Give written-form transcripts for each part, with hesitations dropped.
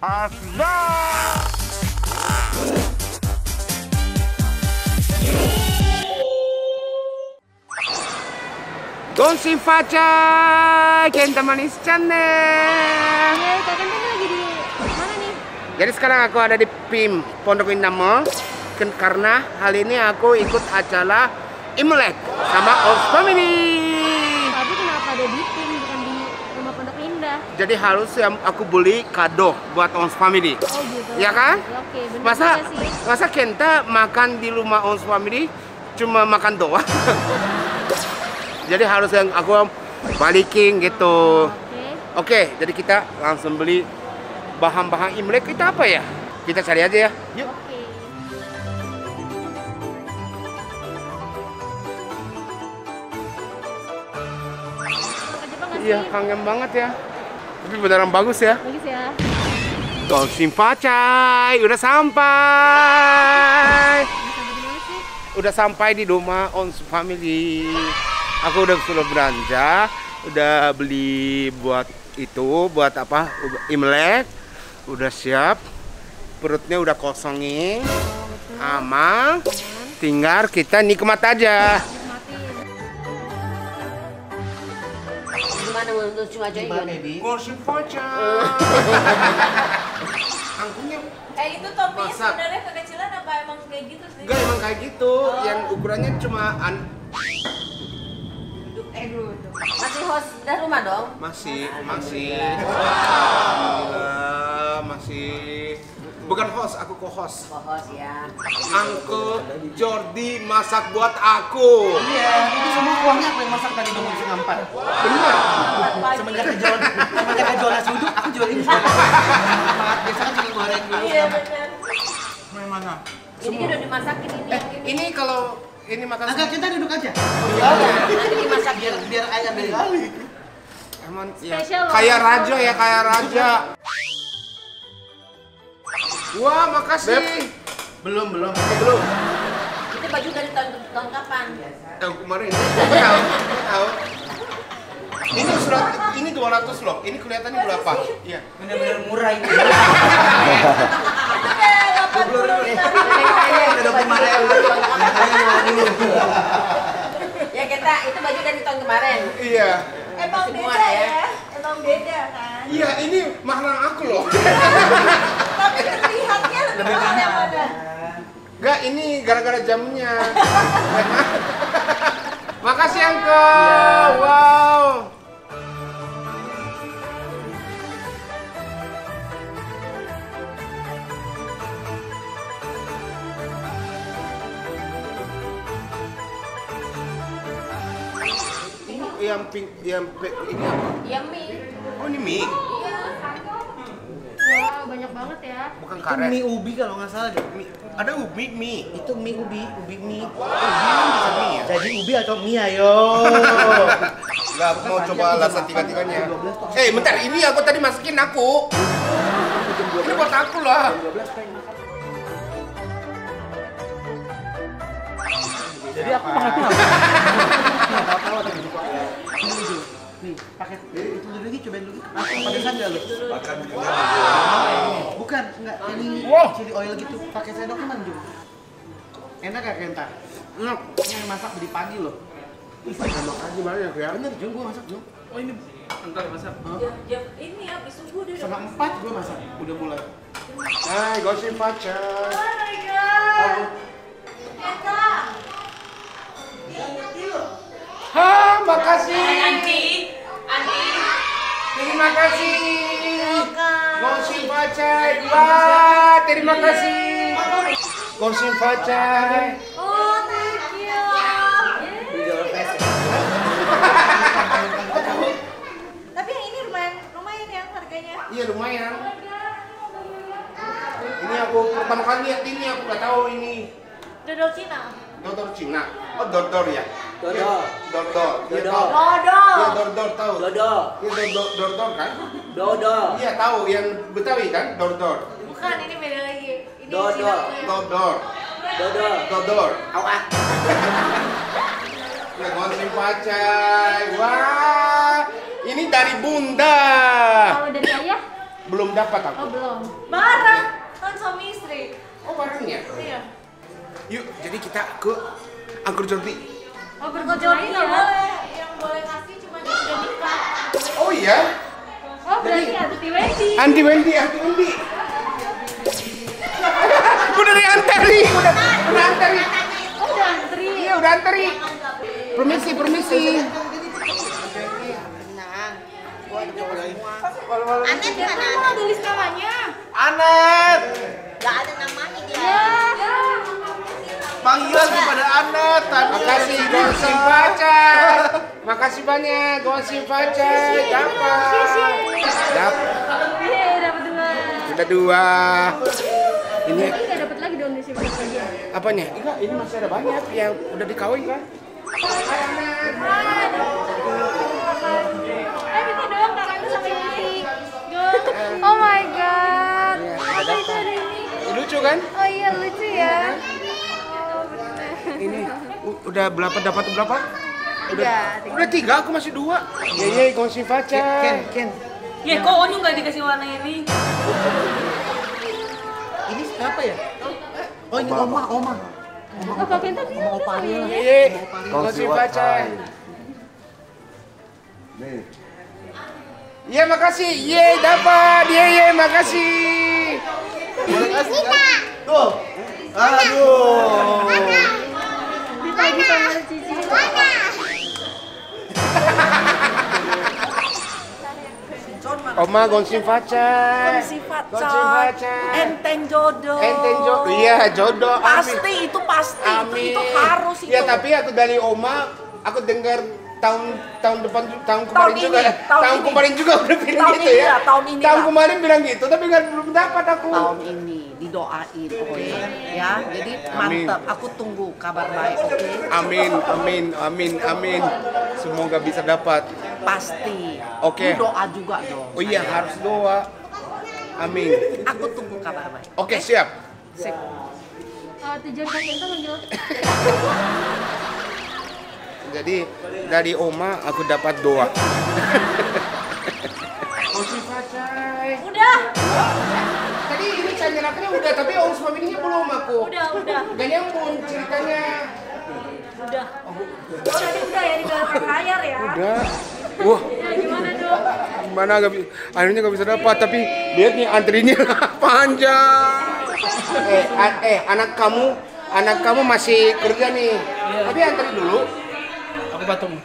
Hasna. Gonshin Facai, Kenta Manis Channel. Kak Kenta lagi di mana nih? Jadi sekarang aku ada di PIM Pondok Indah Mall karena hal ini aku ikut acara Imlek sama All Family. Tapi kenapa ada di PIM bukan di rumah Pondok Indah? Jadi harus yang aku beli kado buat All Family. Oh gitu. Ya kan? Ya, oke, benar juga sih. Masa Kenta makan di rumah All Family cuma makan doang. Jadi harus yang aku balikin gitu. Oke, jadi kita langsung beli bahan-bahan Imlek. Kita apa ya? Kita cari aja ya. Yuk. Oke. Ke Jepang nggak sih? Iya, kangen banget ya. Tapi beneran bagus ya. Bagus ya. Gonshin Facai, udah sampai. Sampai di mana sih? Udah sampai di rumah All Family. Aku udah sudah belanja, udah beli buat itu, buat apa? Imlek. Udah siap. Perutnya udah kosongin. Aman. Tinggal kita nikmat aja. Gimana menurut cuma aja gimana? Gonshin Facai. Angkunya Itu topinya masak. sebenarnya kekecilan apa emang kayak gitu sih? enggak emang kayak gitu, yang ukurannya cuma Masih host dari rumah dong? masih Alhamdulillah, masih bukan host, aku co-host. Host ya. Uncle Jordi masak buat aku. Iya, itu semua uangnya aku yang masak tadi dong langsung ngampar. Benar. Semenjak kejual nasi uduk, aku jual ini. Biasanya cuma goreng dulu. Iya benar. Mana? Ini kan udah dimasakin ini. Ini kalau ini makan Agak kita duduk aja. Nanti dimasak Biar ayam balik. emang ya, Spesial loh. kayak raja ya, kayak raja. Wah, makasih. Belum. Itu baju dari tahun kapan? Kemarin. Tahu. Ini surat ini 200 loh. Ini kelihatannya berapa? Iya. Bener-bener murah ini. Itu kayak 80 Udah 25.000. Ya kita itu baju dari tahun kemarin. Iya. Emang Semua beda ya. ya? Emang beda kan? Iya, ini mahal aku loh. Tapi terlihatnya lebih mahal yang mana? Enggak, ini gara-gara jamnya. Makasih, Uncle. Wow. Ini yang pink, ini apa? Yummy. Oh, ini mie. Wow, banyak banget ya. Bukan Itu karet. mie ubi kalau nggak salah deh. Ada mie. Itu mie ubi mie. Ubi kan bisa mie ya? Jadi ubi atau mie ayo. Enggak, aku mau coba rasa tiga-tiganya. Bentar, ini aku tadi masukin aku. Ini buat aku lah. Jadi aku makannya apa? Tahu tadi buka. Ini dulu. Nih, pakai itu dulu lagi cobain dulu. Langsung pedesan enggak lu? Bukan, enggak. Ini chili oil gitu. Pakai sendoknya mana, Jum? Enak gak Kenta? Enak. Ini masak dari pagi loh. Enak aja banyak ya. Bener, Jum, gua masak, Jum. Oh, ini entar masak. Jam ini habis subuh dia udah. 3:30 gua masak. Udah mulai. Hai, Gonshin Facai. Oh my god. Kenta. Ha, makasih. Anti. Terima kasih. Gonshin Facai. Wah, terima kasih. Gonshin Facai. Oh, thank you. Tapi yang ini lumayan ya harganya. Iya, lumayan. Ini aku pertama kali lihat ini, aku nggak tahu ini. Dodol Cina. Dodol Cina. Oh, dodol ya? Dodol. Dodol. Iya, Dodol. tahu. Dodol. Iya, dodol tahu. Dodol. Iya, dodol kan? Dodol. Iya, tahu yang Betawi kan? Dodol. Bukan, ini beda lagi. Ini Dodol. Cina punya. Dodol. Dodol. Dodol. Awak. Ya, Gonshin Facai. Wah, ini dari Bunda. Kalau dari ayah? Belum dapat aku. Oh belum. Bareng kan suami istri. Oh barengnya. Iya. Yuk, jadi kita ke Angkur Jodi. Oh Kok Jody nggak boleh, yang boleh kasih cuma yang sudah nikah. Oh iya. Oh berarti Ati Wendy. Anti Wendy. Udah diantari, udah antari. Oh udah antri. Iya, udah antari. Permisi. Anet di mana? Ada list namanya. Anet. Gak ada namanya dia. Ya. Panggilan kepada Anet. Makasih Gonsim pacar. Makasih banyak Gonsim pacar. Dapat. Dapat 2. Sudah 2. Ini Berarti nggak dapat lagi dong di sini lagi. apanya? Enggak, ini masih ada banyak yang udah dikawin kan? Kita doang kakaknya sama ini. Oh my god. Apa itu ada ini? Lucu kan? Oh iya lucu ya. Oh bener. Ini udah berapa dapat berapa? Tiga. Udah 3, aku masih 2. Iya, Gonsim pacar. Ken. Ya kok Onyu nggak dikasih warna ini? Ini siapa ya? Oh ini Oma. Oh Kak Kenta bisa Oma Opalnya lah. Iya, Gonsim pacar. Nih. Iya, makasih. Iya, dapat. Iya, makasih. Boleh kasih kan? Tuh. Aduh. ditagi sama Cici. Oma Gonsim pacar. Sifat Gonsim pacar. enteng jodoh. Enteng jodoh. Iya, jodoh. Amin. Pasti itu pasti Amin. itu harus itu. Ya, tapi aku dari Oma, aku dengar tahun depan tahun kemarin Tahun juga ini, tahun ini. kemarin juga udah bilang Tahun gitu ini ya. lah, tahun ini Tahun lah. kemarin bilang gitu, tapi belum dapat aku. Tahun ini didoain oke ya. Jadi Amin. mantap. Aku tunggu kabar baik oke. Amin. Semoga bisa dapat. Pasti. Oke. Lu doa juga dong. Oh iya, harus doa. Amin. Aku tunggu kabar baik. Oke, siap. Sip. Tujuan Kak Kenta manggil. Jadi dari Oma aku dapat doa. Gonsim pacar. Udah. Tadi ini candelakannya udah, tapi ongkos familinya belum aku. Udah. Gak nyambung ceritanya. Udah. Oh, tadi udah ya di dalam layar ya. Udah. Wah, Ya gimana dong? gimana akhirnya gak bisa dapat, tapi lihat nih antrinya panjang. Anak kamu masih kerja nih. Tapi antri dulu. Aku patung.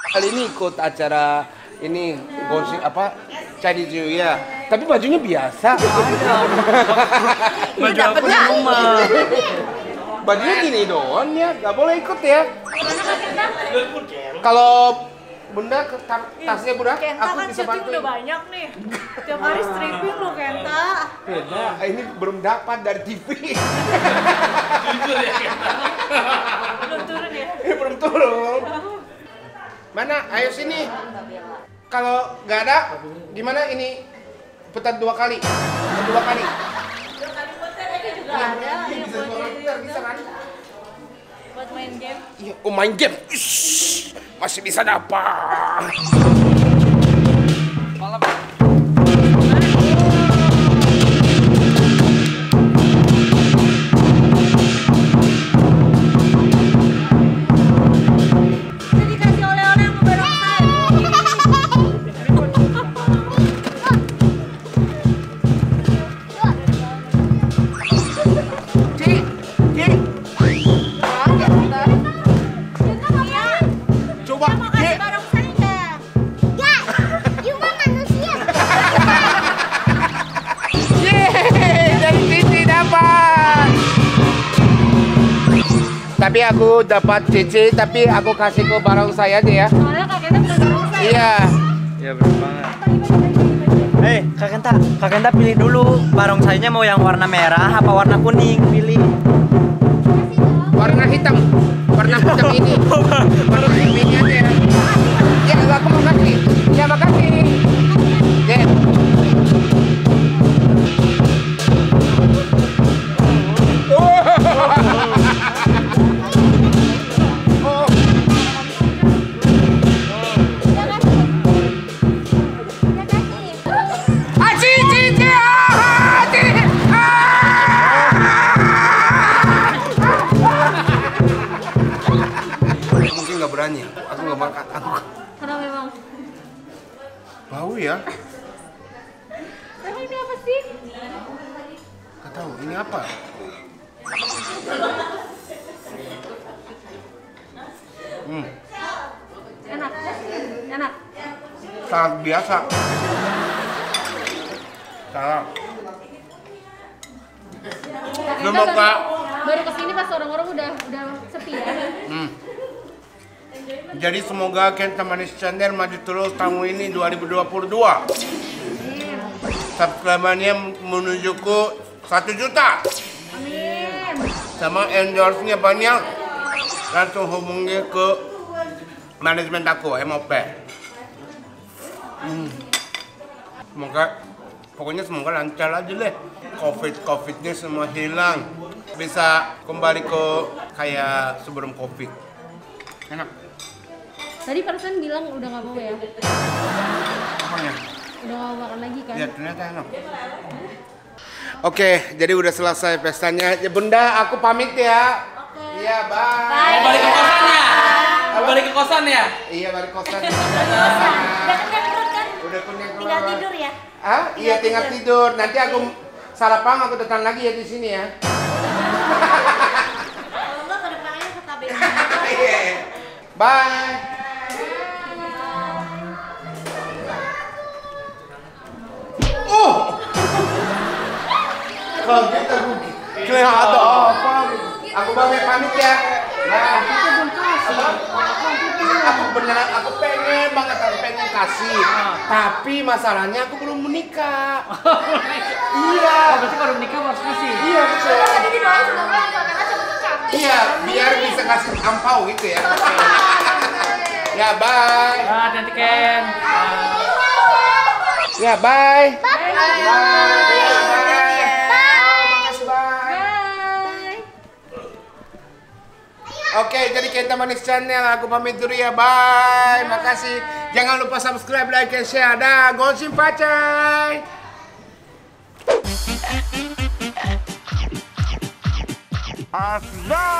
Kali ini ikut acara ini Gonsim apa Chinese New Year. Tapi bajunya biasa. Ini dapetnya. Bajunya gini doang ya, nggak boleh ikut ya. Kalau Bunda ke tasnya Bunda, Kenta aku kan bisa syuting bantu. udah banyak nih. Tiap hari stripping lo Kenta. Beda, ini belum dapat dari TV. Belum turun ya. Ini belum turun. Mana? Ayo sini. Kalau nggak ada, gimana ini? Putar 2 kali. 2 kali. Juga ada yang Bisa 2 kali putar, bisa kan? buat main game. Iya, oh main game. Ish, masih bisa dapat. Jadi dikasih oleh-oleh sama barongsai. Coba. Ye. Barongsai enggak? Yeay, dari Cici dapat. Tapi aku dapat Cici, tapi aku kasih ke barang saya aja ya. Soalnya Kak Kenta bukan barongsai. Iya. Iya bener banget. Kak Kenta pilih dulu barongsainya mau yang warna merah apa warna kuning, pilih. Warna hitam. Warna hitam ini. Warna hitam ini aja. Ya, aku mau kasih. Ya, makasih. Ya. berani. Aku nggak makan. Aku Karena memang. bau ya. Emang ini apa sih? Nggak tahu ini apa. Enak. Enak. Sangat biasa. Salah. Kak Enda Semoga. baru kesini pas orang-orang udah sepi ya. Jadi semoga Kenta Manis Channel maju terus tahun ini 2022. Subscribernya menuju ke 1 juta. Amin. Sama endorse-nya banyak. Langsung hubungi ke manajemen aku, MOP. Semoga lancar aja deh. Covidnya semua hilang. Bisa kembali ke kayak sebelum Covid. Enak. Tadi Farsan bilang udah nggak mau ya? Apanya? Udah nggak mau makan lagi kan? Ya ternyata enak. Oke, jadi udah selesai pestanya. Ya Bunda, aku pamit ya. Iya, bye. Balik ke kosan ya? Balik ke kosan ya? Iya, balik kosan. Udah kenyang perut kan? Udah kenyang Tinggal tidur ya? Ah, iya tinggal tidur. Nanti aku sarapan aku datang lagi ya di sini ya. Kalau enggak ke depannya ke KBM. Iya. Bye. Oh. Kaget aku. Kira ada apa? Aku pamit ya. Nah, aku beneran aku pengen banget kasih. Tapi masalahnya aku belum menikah. Iya. Berarti kalau menikah harus kasih. Iya betul. Tadi didoain semoga Kak cepet cantik. Iya, biar bisa kasih ampau gitu ya. Ya, bye. Nanti Ken. Ya, bye. Bye. Makasih, bye. Bye. Oke, jadi Kenta Manis Channel, aku pamit dulu ya, bye. Makasih. Jangan lupa subscribe, like, and share. Dah, gosip pacai. Asda.